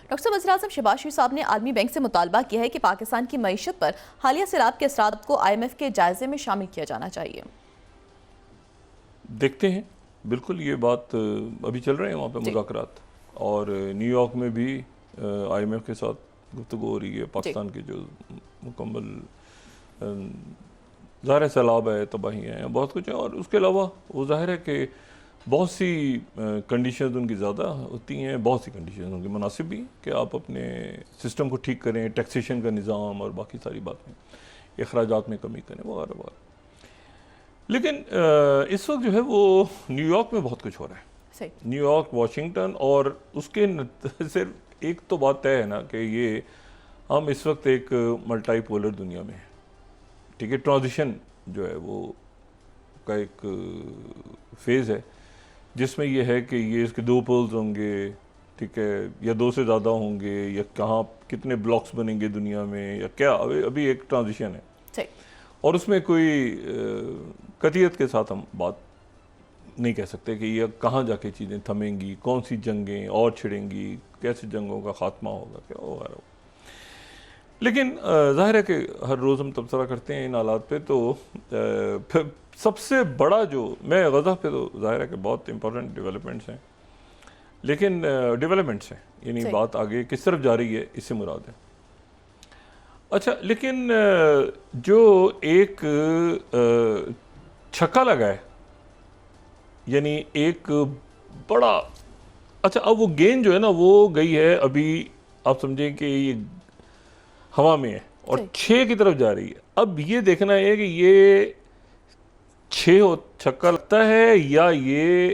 Doctor साहब, वज़ीर आज़म शहबाज शरीफ साहब ने आलमी बैंक से मुतालबा किया है कि पाकिस्तान की मईशत पर हालिया सैलाब के असरात को IMF के जायजे में शामिल किया जाना चाहिए। देखते हैं, बिल्कुल ये बात अभी चल रहे हैं वहाँ पे मुज़ाकरात, और न्यूयॉर्क में भी IMF के साथ गुफ्तगू हो रही है। पाकिस्तान की जो मुकम्मल ज़ाहिर है सैलाब है, तबाहियाँ हैं, बहुत कुछ है, और उसके अलावा वो ज़ाहिर है कि बहुत सी कंडीशंस उनकी ज़्यादा होती हैं, बहुत सी कंडीशंस उनकी मुनासिब भी कि आप अपने सिस्टम को ठीक करें, टैक्सेशन का निज़ाम और बाकी सारी बातें, अखराजात में कमी करें वगैरह वगैरह। लेकिन इस वक्त जो है वो न्यूयॉर्क में बहुत कुछ हो रहा है, न्यूयॉर्क, वाशिंगटन, और उसके सिर्फ एक तो बात तय है ना कि ये हम इस वक्त एक मल्टीपोलर दुनिया में हैं, ठीक है। ट्रांजिशन जो है वो का एक फेज़ है जिसमें ये है कि ये इसके 2 पोल्स होंगे, ठीक है, या 2 से ज़्यादा होंगे, या कहाँ कितने ब्लॉक्स बनेंगे दुनिया में, या क्या, अभी एक ट्रांजिशन है, और उसमें कोई कतियत के साथ हम बात नहीं कह सकते कि ये कहाँ जाके चीज़ें थमेंगी, कौन सी जंगें और छिड़ेंगी, कैसे जंगों का ख़ात्मा होगा, क्या होगा। लेकिन ज़ाहिर है कि हर रोज़ हम तबसरा करते हैं इन हालात पे, तो सबसे बड़ा जो मैं गज़ा पे, तो ज़ाहिर है कि बहुत इंपॉर्टेंट डेवलपमेंट्स हैं, लेकिन डेवलपमेंट्स हैं, यानी बात आगे किस तरफ जा रही है इससे मुराद है। अच्छा, लेकिन जो एक छक्का लगा है, यानी एक बड़ा, अच्छा, अब वो गेंद जो है ना वो गई है, अभी आप समझें कि ये हवा में है और 6 की तरफ जा रही है। अब ये देखना है कि ये 6 छक्का लगता है या ये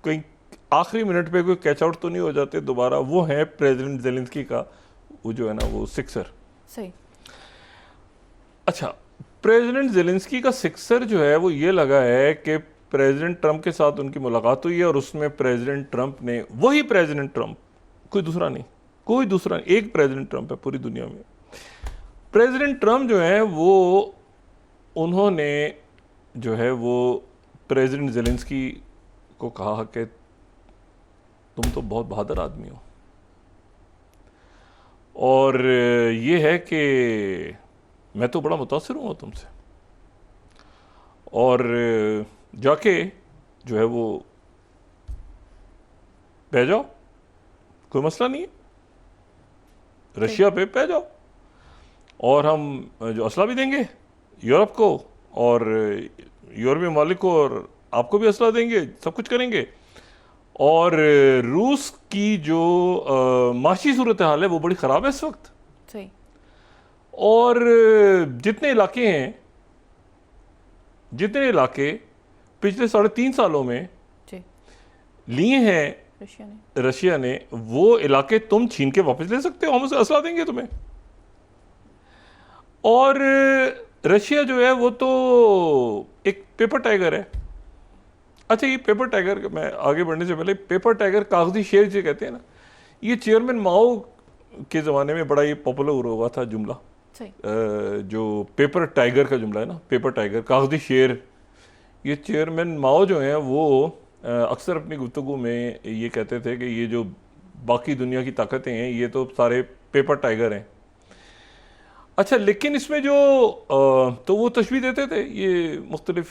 कोई आखिरी मिनट पे कोई कैच आउट तो नहीं हो जाते दोबारा। वो है प्रेसिडेंट ज़ेलेंस्की का वो जो है ना वो सिक्सर। सही। अच्छा, प्रेसिडेंट ज़ेलेंस्की का सिक्सर जो है वो ये लगा है कि प्रेसिडेंट ट्रंप के साथ उनकी मुलाकात हुई है और उसमें प्रेसिडेंट ट्रंप ने, वही प्रेसिडेंट ट्रंप, कोई दूसरा नहीं, कोई दूसरा नहीं, एक प्रेसिडेंट ट्रंप है पूरी दुनिया में। प्रेसिडेंट ट्रंप जो है वो, उन्होंने जो है वो प्रेसिडेंट ज़ेलेंस्की को कहा कि तुम तो बहुत बहादुर आदमी हो, और ये है कि मैं तो बड़ा मुतासिर हुआ तुमसे, और जाके जो है वो बह जाओ, कोई मसला नहीं है, रशिया पे बह जाओ, और हम जो असला भी देंगे यूरोप को और यूरोपीय ममालिक को, और आपको भी असला देंगे, सब कुछ करेंगे। और रूस की जो माशी सूरत हाल है वो बड़ी ख़राब है इस वक्त, सही। और जितने इलाके पिछले 3.5 सालों में लिए हैं रशिया ने, वो इलाके तुम छीन के वापस ले सकते हो, हम उसे असला देंगे तुम्हें। और रशिया जो है वो तो एक पेपर टाइगर है। अच्छा, ये पेपर टाइगर, मैं आगे बढ़ने से पहले, पेपर टाइगर, कागजी शेर जो कहते हैं ना, ये चेयरमैन माओ के ज़माने में बड़ा ये पॉपुलर हुआ था जुमला, जो पेपर टाइगर का जुमला है ना, पेपर टाइगर, कागजी शेर। ये चेयरमैन माओ जो हैं वो अक्सर अपनी गुफ्तगू में ये कहते थे कि ये जो बाकी दुनिया की ताकतें हैं ये तो सारे पेपर टाइगर हैं। अच्छा, लेकिन इसमें जो तो वो तशबीह देते थे ये मुख्तलिफ,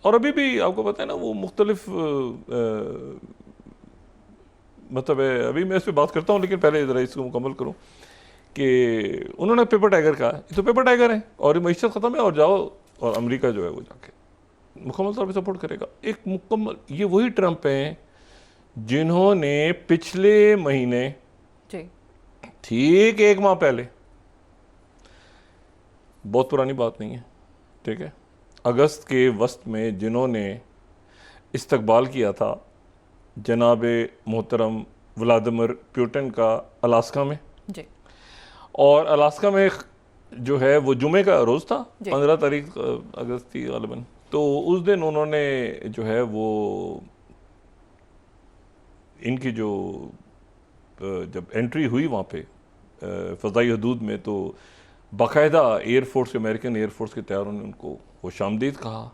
और अभी भी आपको पता है ना वो मुख्तलिफ मतलब है। अभी मैं इस पर बात करता हूँ, लेकिन पहले ज़रा इसको मुकम्मल करूँ कि उन्होंने पेपर टाइगर कहा, ये तो पेपर टाइगर है और मईशत ख़त्म है, और जाओ, और अमेरिका जो है वो जाके मुकम्मल तौर पे सपोर्ट करेगा। एक मुकम्मल, ये वही ट्रंप हैं जिन्होंने पिछले महीने, ठीक 1 माह पहले, बहुत पुरानी बात नहीं है, ठीक है, अगस्त के वस्त में जिन्होंने इस्तकबाल किया था जनाब मोहतरम व्लादिमीर पुतिन का अलास्का में जी। और अलास्का में जो है वो जुमे का रोज़ था, 15 तारीख अगस्त थी ग़ालिबन। तो उस दिन उन्होंने जो है वो इनकी जो जब एंट्री हुई वहाँ पे फ़ज़ाई हदूद में, तो बाकायदा एयरफोर्स, अमेरिकन एयरफोर्स के तैयारों ने उनको खुशामदीद कहा।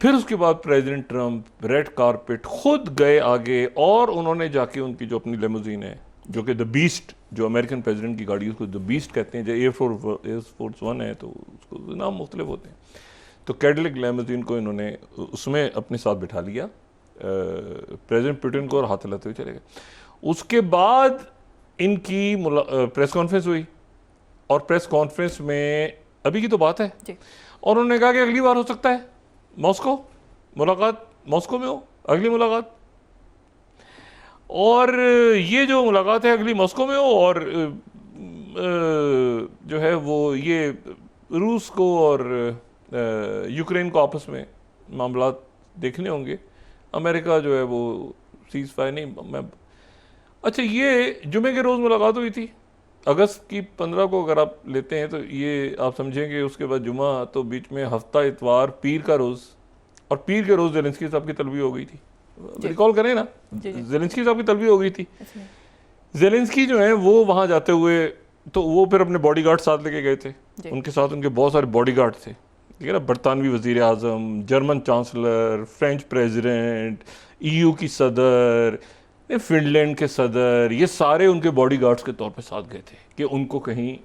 फिर उसके बाद प्रेसिडेंट ट्रंप रेड कारपेट खुद गए आगे, और उन्होंने जाके उनकी जो अपनी लिमोजीन है जो कि द बीस्ट, जो अमेरिकन प्रेसिडेंट की गाड़ी उसको द बीस्ट कहते हैं, जो एयरफोर्स वन है तो उसको नाम मुख्तलिफ होते हैं। तो कैडिलक लैम्बोर्गिनी को इन्होंने उसमें अपने साथ बिठा लिया, प्रेसिडेंट पुतिन को, और हाथ हिलाते हुए चले गए। उसके बाद इनकी प्रेस कॉन्फ्रेंस हुई, और प्रेस कॉन्फ्रेंस में अभी की तो बात है, और उन्होंने कहा कि अगली बार हो सकता है मॉस्को मुलाकात, मॉस्को में हो अगली मुलाकात, और ये जो मुलाकात है अगली मॉस्को में हो, और जो है वो ये रूस को और यूक्रेन को आपस में मामला देखने होंगे। अमेरिका जो है वो सीज फायर नहीं अच्छा, ये जुमे के रोज़ मुलाकात हुई थी, अगस्त की 15 को अगर आप लेते हैं तो ये आप समझेंगे उसके बाद जुमा, तो बीच में हफ्ता, इतवार, पीर का रोज़, और पीर के रोज़ ज़ेलेंस्की साहब की तलबी हो गई थी। रिकॉल करें ना, ज़ेलेंस्की साहब की तलबी हो गई थी। ज़ेलेंस्की जो है वो वहाँ जाते हुए तो वो फिर अपने बॉडीगार्ड साथ लेके गए थे, उनके साथ उनके बहुत सारे बॉडीगार्ड थे, ठीक है ना, बरतानवी वज़ीर आज़म, German chancellor, French president, EU की सदर, फिनलैंड के सदर, ये सारे उनके बॉडीगार्ड्स के तौर पे साथ गए थे कि उनको कहीं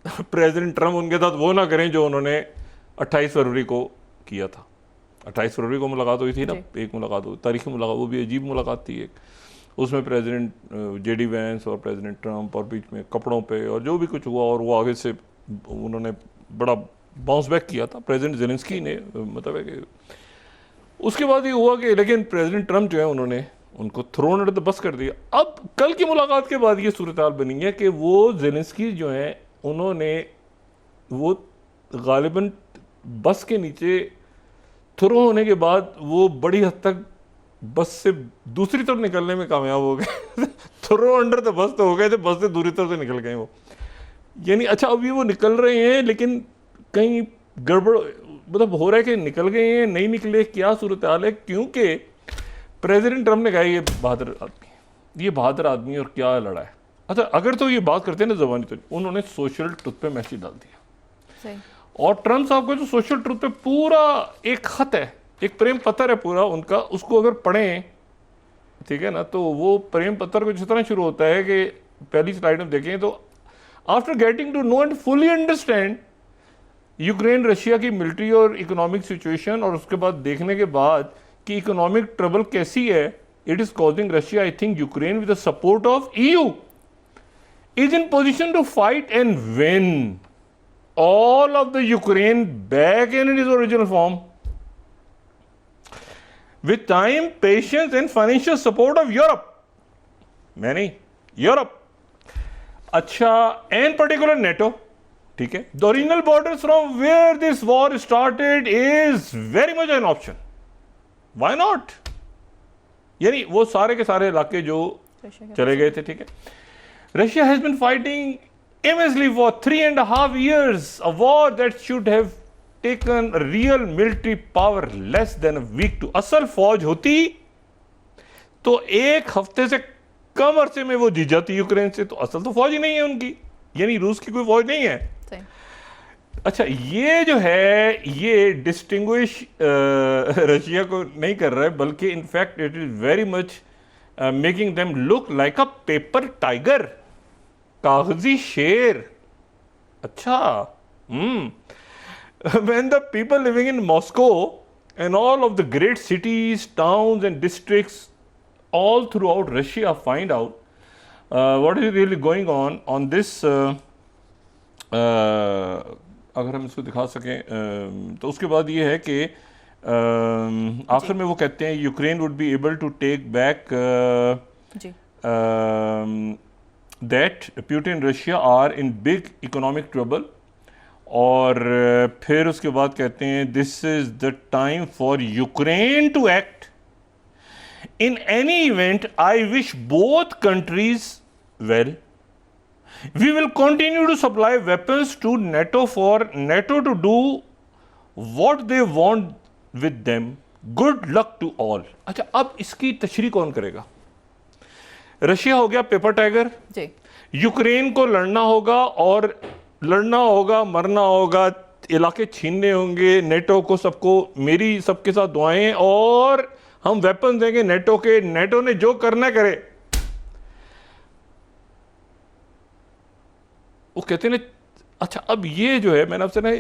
प्रेसिडेंट ट्रम्प उनके साथ वो ना करें जो उन्होंने 28 फरवरी को किया था। 28 फरवरी को मुलाकात हुई थी ना, एक मुलाकात हुई, तारीखी मुलाकात, वो भी अजीब मुलाकात थी एक, उसमें प्रेसिडेंट JD वैंस और प्रेसिडेंट ट्रम्प, और बीच में कपड़ों पे और जो भी कुछ हुआ, और वो आगे से उन्होंने बड़ा बाउंस बैक किया था प्रेसिडेंट ज़ेलेंस्की ने, मतलब है कि उसके बाद ये हुआ कि लेकिन प्रेसिडेंट ट्रम्प जो है उन्होंने उनको थ्रोन अंडर द बस कर दिया। अब कल की मुलाकात के बाद ये सूरत हाल बनी है कि वो ज़ेलेंस्की जो है उन्होंने वो गालिबन बस के नीचे थ्रो होने के बाद वो बड़ी हद तक बस से दूसरी तरफ निकलने में कामयाब हो गए थ्रो अंडर द बस तो हो गए थे, बस से दूसरी तरफ से निकल गए वो, यानी अच्छा अभी वो निकल रहे हैं लेकिन कहीं गड़बड़ मतलब हो रहा है कि निकल गए हैं नहीं निकले, क्या सूरत हाल है, क्योंकि प्रेसिडेंट ट्रम्प ने कहा ये बहादुर आदमी और क्या लड़ा है। अच्छा अगर तो ये बात करते हैं ना ज़बानी, तो उन्होंने सोशल ट्रुथ पे मैसेज डाल दिया सही। और ट्रम्प साहब को जो सोशल ट्रुथ पे पूरा एक खत है, एक प्रेम पत्र है पूरा उनका, उसको अगर पढ़ें ठीक है ना, तो वो प्रेम पत्र कुछ इस तरह शुरू होता है कि पहली स्लाइड में देखें तो after getting to know and fully understand Ukraine Russia की मिलिट्री और इकोनॉमिक सिचुएशन, और उसके बाद देखने के बाद कि इकोनॉमिक ट्रबल कैसी है, it is causing Russia, I think Ukraine with the support of EU is in position to fight and win all of the Ukraine back in its original form with time, patience and financial support of Europe. नहीं Europe, अच्छा, and particular NATO, ठीक है, the original borders from where this war started is very much an option. Why not? यानी वो सारे के सारे इलाके जो चले गए थे, ठीक है। Russia has been fighting immensely for 3.5 years, a war that should have taken a real military power less than a week to. असल फौज होती तो एक हफ्ते से कम अरसे में वो जीत जाती यूक्रेन से, तो असल तो फौज ही नहीं है उनकी, यानी रूस की कोई फौज नहीं है। अच्छा ये जो है ये डिस्टिंग्विश रशिया को नहीं कर रहा है, बल्कि in fact it is very much making them look like a paper tiger, कागजी शेर। अच्छा when the people living in Moscow and all of the great cities, towns and districts all throughout Russia find out what is really going on this अगर हम इसको दिखा सकें तो उसके बाद ये है कि आखिर में वो कहते हैं Ukraine would be able to take back that Putin Russia are in big economic trouble, और फिर उसके बाद कहते हैं this is the time for Ukraine to act in any event, I wish both countries well, we will continue to supply weapons to NATO for NATO to do what they want with them, good luck to all. अच्छा अब इसकी तशरीह कौन करेगा? Russia हो गया paper tiger जी, Ukraine को लड़ना होगा और लड़ना होगा, मरना होगा, इलाके छीनने होंगे, नेटो को सबको मेरी सबके साथ दुआएं, और हम वेपन देंगे नेटो के, नेटो ने जो करना करे। वो कहते हैं ना, अच्छा अब ये जो है, मैंने आपसे ना,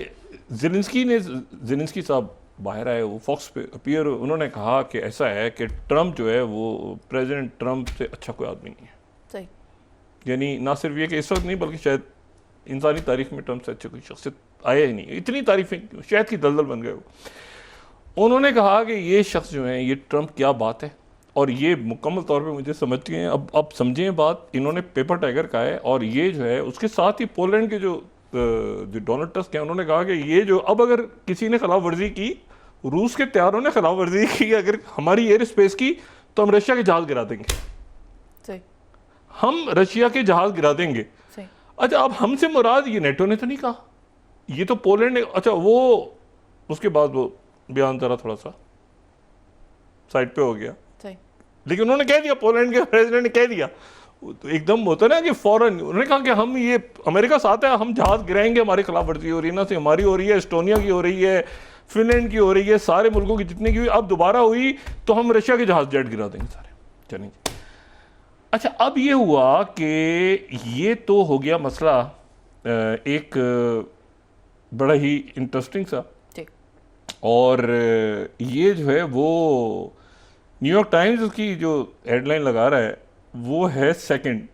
ज़ेलेंस्की साहब बाहर आए, वो फॉक्स पे अपीयर, उन्होंने कहा कि ऐसा है कि ट्रंप जो है वो प्रेसिडेंट ट्रंप से अच्छा कोई आदमी नहीं है। सही। यानी ना सिर्फ ये कि इस वक्त नहीं, बल्कि शायद इंसानी तारीख में ट्रंप से अच्छी कोई शख्सियत आया ही नहीं। इतनी तारीफें क्यों, शायद की दलदल बन गए वो। उन्होंने कहा कि ये शख्स जो है, ये ट्रंप क्या बात है, और ये मुकम्मल तौर पे मुझे समझ गए हैं। अब समझें बात, इन्होंने पेपर टाइगर कहा है, और ये जो है उसके साथ ही पोलैंड के जो डोनाल्ड टस्क हैं, उन्होंने कहा कि ये जो अब अगर किसी ने खिलाफ वर्जी की, रूस के त्यारों ने खिलाफ वर्जी की अगर हमारी एयर स्पेस की, तो हम रशिया के जहाज गिरा देंगे। सही। हम रशिया के जहाज गिरा देंगे। सही। अच्छा, अब हमसे मुराद, ये नेटो ने तो नहीं कहा, ये तो पोलैंड ने। अच्छा, वो उसके बाद वो बयान जरा थोड़ा सा साइड पे हो गया, सही। लेकिन उन्होंने कह दिया, पोलैंड के प्रेसिडेंट ने कह दिया, तो एकदम होता है ना कि फौरन उन्होंने कहा कि हम ये अमेरिका साथ है, हम जहाज गिराएंगे, हमारी खिलाफ वर्जी हो रही है ना, से हमारी हो रही है, एस्टोनिया की हो रही है, फिनलैंड की हो रही है, सारे मुल्कों की जितने की हुई, अब दोबारा हुई तो हम रशिया के जहाज जेट गिरा देंगे सारे, चलेंगे। अच्छा, अब ये हुआ कि ये तो हो गया मसला एक बड़ा ही इंटरेस्टिंग सा, और ये जो है वो न्यूयॉर्क टाइम्स उसकी जो हेडलाइन लगा रहा है वो है, second,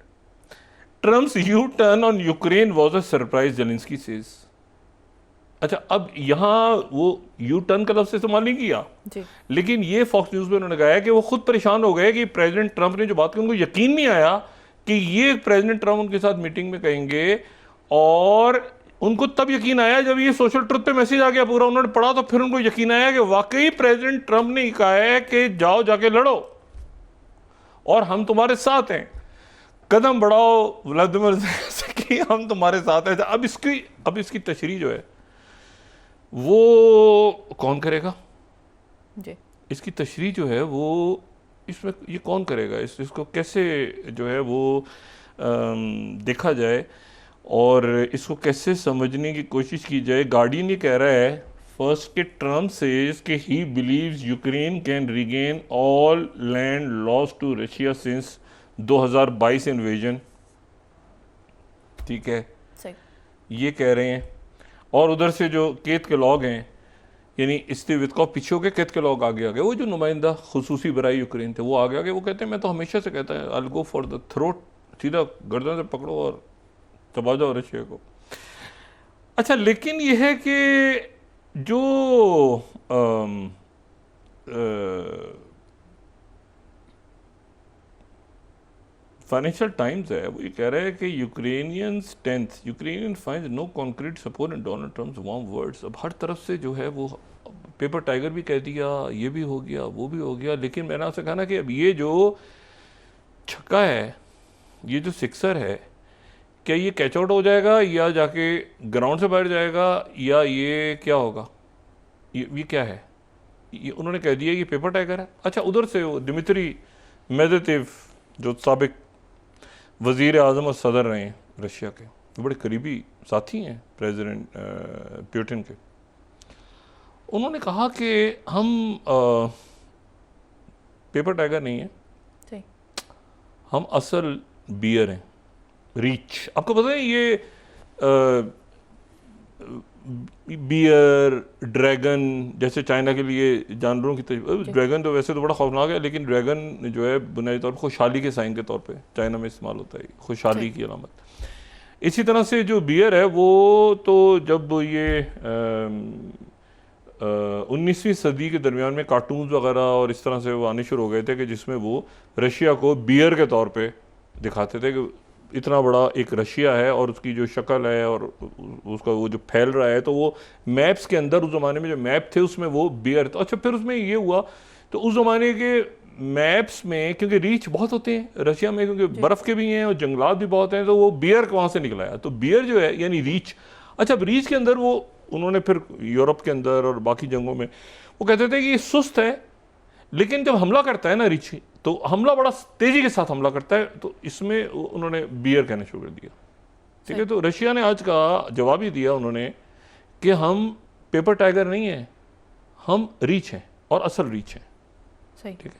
Trump's U turn on Ukraine was a surprise, Zelensky says. अच्छा, अब यहाँ वो यू टर्न का लफ्ज़ इस्तेमाल नहीं किया जी। लेकिन ये फॉक्स न्यूज़ में उन्होंने कहा है कि वो खुद परेशान हो गए कि प्रेसिडेंट ट्रंप ने जो बात की, उनको यकीन नहीं आया कि ये प्रेसिडेंट ट्रंप उनके साथ मीटिंग में कहेंगे, और उनको तब यकीन आया जब ये सोशल ट्रुथ पे मैसेज आ गया पूरा, उन्होंने पढ़ा तो फिर उनको यकीन आया कि वाकई प्रेसिडेंट ट्रंप ने कहा है कि जाओ जाके लड़ो और हम तुम्हारे साथ हैं, कदम बढ़ाओ व्लादिमीर ज़ेलेंस्की, हम तुम्हारे साथ हैं। अब इसकी तशरीह जो है वो कौन करेगा जी। इसकी तशरीह जो है वो इसमें ये कौन करेगा, इसको कैसे जो है वो देखा जाए और इसको कैसे समझने की कोशिश की जाए। गार्डियन ये कह रहा है फर्स्ट कि ट्रम्प सेज कि he believes Ukraine can regain all land lost to Russia since 2022 invasion, ठीक है, सही। ये कह रहे हैं। और उधर से जो केत के लोग हैं, यानी इस्तीवितकॉफ पीछे हो गए, केत के लोग आगे आ गए, वो जो नुमाइंदा खुसूसी बराई यूक्रेन थे वो आगे आ गए। वो कहते हैं मैं तो हमेशा से कहता है I will go for the throat, सीधा गर्दन से पकड़ो और चबा जाओ रशिया को। अच्छा, लेकिन ये है कि जो फाइनेंशियल टाइम्स है वो ये कह रहा है कि Ukrainian finds no concrete support in Donald Trump's warm words. अब हर तरफ से जो है वो पेपर टाइगर भी कह दिया, ये भी हो गया, वो भी हो गया, लेकिन मैंने आपसे कहा ना कि अब ये जो छक्का है, ये जो सिक्सर है, क्या ये कैच आउट हो जाएगा या जाके ग्राउंड से बाहर जाएगा या ये क्या होगा, ये क्या है? ये उन्होंने कह दिया ये पेपर टाइगर है। अच्छा, उधर से वो दिमित्री मेदवेदेव जो साबिक वज़ीर आज़म और सदर रहे हैं रशिया के, वो बड़े करीबी साथी हैं प्रेसिडेंट पुतिन के, उन्होंने कहा कि हम पेपर टाइगर नहीं है, हम असल बियर हैं, रीच। आपको पता है ये बियर, ड्रैगन, जैसे चाइना के लिए जानवरों की ड्रैगन तो वैसे तो बड़ा खौफनाक है, लेकिन ड्रैगन जो है बुनियादी तौर पर खुशहाली के साइन के तौर पे चाइना में इस्तेमाल होता है, खुशहाली की अलामत। इसी तरह से जो बियर है वो तो जब ये 19वीं सदी के दरमियान में कार्टून्स वगैरह और इस तरह से वो आने शुरू हो गए थे कि जिसमें वो रशिया को बियर के तौर पे दिखाते थे कि इतना बड़ा एक रशिया है और उसकी जो शक्ल है और उसका वो जो फैल रहा है, तो वो मैप्स के अंदर उस ज़माने में जो मैप थे उसमें वो बियर था। अच्छा, फिर उसमें ये हुआ तो उस ज़माने के मैप्स में क्योंकि रीच बहुत होते हैं रशिया में, क्योंकि बर्फ़ के भी हैं और जंगलात भी बहुत हैं, तो वो बियर वहाँ से निकला है, तो बियर जो है यानी रीच। अच्छा, अब रीच के अंदर वो उन्होंने फिर यूरोप के अंदर और बाकी जंगों में वो कहते थे कि ये सुस्त है, लेकिन जब हमला करता है ना रीच, तो हमला बड़ा तेजी के साथ हमला करता है, तो इसमें उन्होंने बियर कहना शुरू कर दिया, ठीक है। तो रशिया ने आज का जवाब ही दिया उन्होंने कि हम पेपर टाइगर नहीं हैं, हम रीच हैं और असल रीच हैं, सही, ठीक है।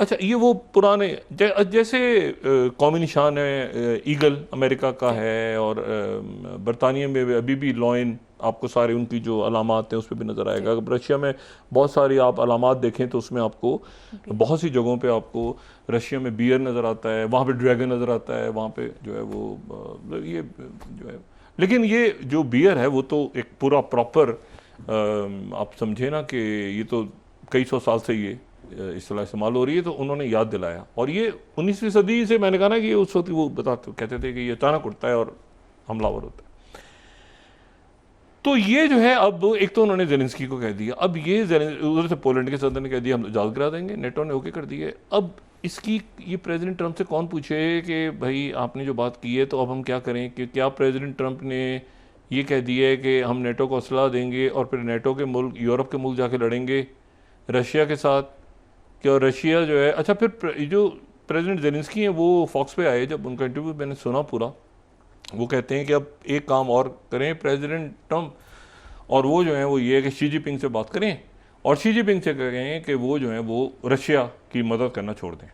अच्छा, ये वो पुराने जैसे कौमी निशान है ईगल अमेरिका का है, और बरतानिया में भी अभी भी लॉयन आपको सारे उनकी जो अलामात हैं उस पर भी नज़र आएगा। रशिया में बहुत सारी आप अलामात देखें तो उसमें आपको बहुत सी जगहों पे आपको रशिया में बियर नज़र आता है, वहाँ पे ड्रैगन नज़र आता है, वहाँ पे जो है वो ये जो है, लेकिन ये जो बियर है वो तो एक पूरा प्रॉपर आप समझे ना कि ये तो कई सौ साल से ये इस्तेमाल इस्तेमाल हो रही है, तो उन्होंने याद दिलाया। और ये 19वीं सदी से मैंने कहा ना कि ये उस वक्त वो बताते कहते थे कि ये अचानक उठता है और हमलावर होता है। तो ये जो है अब एक तो उन्होंने जेलेंस्की को कह दिया, अब ये उधर से पोलैंड के सदर ने कह दिया हम इजाज़त करा देंगे, नेटो ने ओके कर दिए। अब इसकी ये प्रेसिडेंट ट्रंप से कौन पूछे कि भाई आपने जो बात की है तो अब हम क्या करें, कि क्या प्रेसिडेंट ट्रंप ने ये कह दिया है कि हम नेटो को असला देंगे और फिर नेटो के मुल्क यूरोप के मुल्क जाके लड़ेंगे रशिया के साथ, कि रशिया जो है। अच्छा, फिर जो प्रेसिडेंट जेलेंस्की हैं वो फॉक्स पे आए, जब उनका इंटरव्यू मैंने सुना पूरा, वो कहते हैं कि अब एक काम और करें प्रेसिडेंट ट्रंप, और वो जो है वो ये है कि शी जिनपिंग से बात करें और शी जिनपिंग से कहें कि वो जो है वो रशिया की मदद करना छोड़ दें।